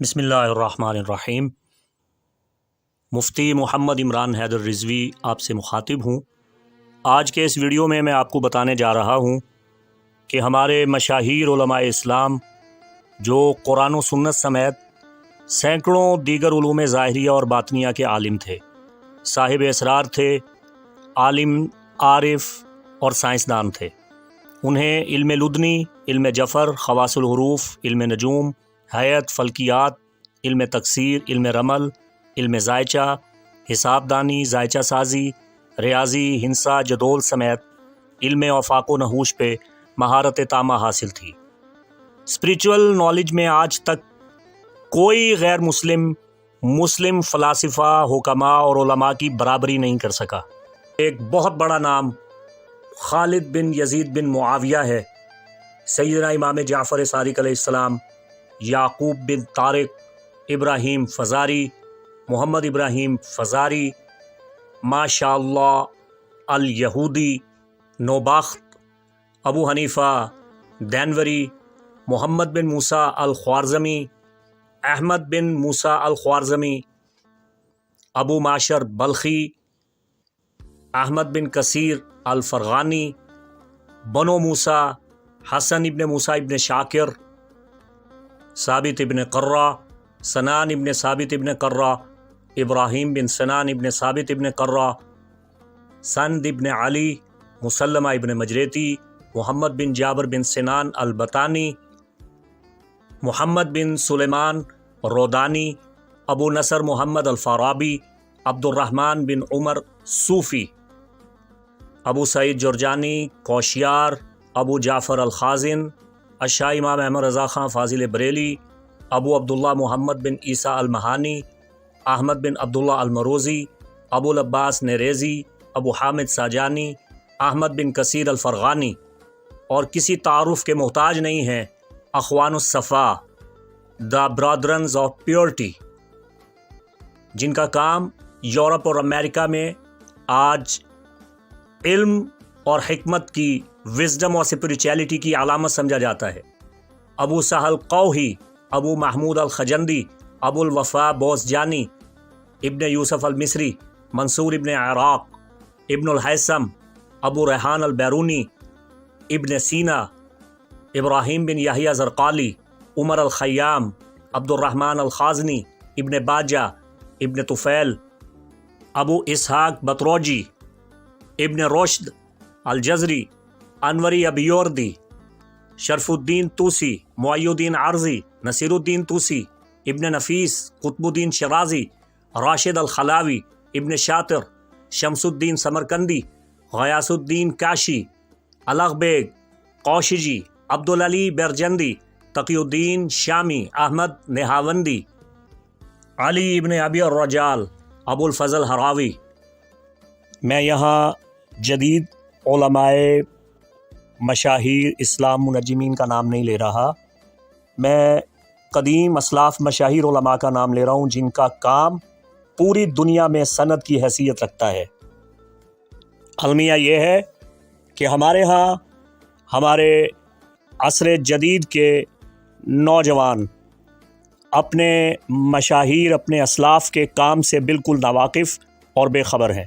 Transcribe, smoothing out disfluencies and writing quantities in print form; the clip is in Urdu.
بسم اللہ الرحمن الرحیم۔ مفتی محمد عمران حیدر رضوی آپ سے مخاطب ہوں۔ آج کے اس ویڈیو میں آپ کو بتانے جا رہا ہوں کہ ہمارے مشاہیر علماء اسلام جو قرآن و سنت سمیت سینکڑوں دیگر علوم ظاہریہ اور باطنیہ کے عالم تھے، صاحب اسرار تھے، عالم، عارف اور سائنسدان تھے۔ انہیں علم لدنی، علم جفر، خواص الحروف، علم نجوم، حیات، فلکیات، علم تکسیر، علم رمل، علم ذائچہ، حساب دانی، ذائچہ سازی، ریاضی، ہندسہ، جدول سمیت علم آفاق و نحوش پہ مہارت تامہ حاصل تھی۔ اسپریچول نالج میں آج تک کوئی غیر مسلم فلاسفہ، حکماء اور علماء کی برابری نہیں کر سکا۔ ایک بہت بڑا نام خالد بن یزید بن معاویہ ہے۔ سیدنا امام جعفر صادق علیہ السلام، یعقوب بن طارق، ابراہیم فزاری، محمد ابراہیم فزاری، ماشاء اللہ الیہودی، نوبخت، ابو حنیفہ دینوری، محمد بن موسیٰ الخوارزمی، احمد بن موسیٰ الخوارزمی، ابو معشر بلخی، احمد بن کثیر الفرغانی، بنو موسیٰ، حسن ابن موسیٰ ابن شاکر، ثابت ابن قرہ، سنان ابن ثابت ابن قرہ، ابراہیم بن سنان ابن ثابت ابن قرہ، سند ابن علی، مسلمہ ابن مجریتی، محمد بن جابر بن سنان البطانی، محمد بن سلیمان رودانی، ابو نصر محمد الفارابی، عبد الرحمن بن عمر صوفی، ابو سعید جرجانی کوشیار، ابو جعفر الخازن، الشاہ امام احمد رضا خان فاضل بریلی، ابو عبداللہ محمد بن عیسیٰ المہانی، احمد بن عبداللہ المروزی، ابو العباس نیریزی، ابو حامد ساجانی، احمد بن کثیر الفرغانی، اور کسی تعارف کے محتاج نہیں ہیں اخوان الصفا، دا برادرنز آف پیورٹی، جن کا کام یورپ اور امریکہ میں آج علم اور حکمت کی، وزڈم اور اسپریچویلٹی کی علامت سمجھا جاتا ہے۔ ابو سہل قوہی، ابو محمود الخجندی، ابو الوفا بوسجانی، ابن یوسف المصری، منصور ابن عراق، ابن الحیثم، ابو ریحان البیرونی، ابن سینا، ابراہیم بن یحییٰ زرقالی، عمر الخیام، عبد الرحمن الخازنی، ابن باجہ، ابن طفیل، ابو اسحاق بطروجی، ابن رشد الجزری، انوری ابیوردی، شرف الدین توسی، معی الدین عرضی، نصیر الدین توسی، ابن نفیس، قطب الدین شرازی، راشد الخلاوی، ابن شاطر، شمس الدین سمرقندی، غیاث الدین کاشی، الغ بیگ قوشجی، عبدالعلی برجندی، تقی الدین شامی، احمد نہاوندی، علی ابن ابی الرجال، ابو الفضل ہراوی۔ میں یہاں جدید علماء مشاہیر اسلام منجمین کا نام نہیں لے رہا، میں قدیم اسلاف مشاہیر علماء کا نام لے رہا ہوں جن کا کام پوری دنیا میں سند کی حیثیت رکھتا ہے۔ المیہ یہ ہے کہ ہمارے ہاں ہمارے عصر جدید کے نوجوان اپنے مشاہیر، اپنے اسلاف کے کام سے بالکل ناواقف اور بے خبر ہیں۔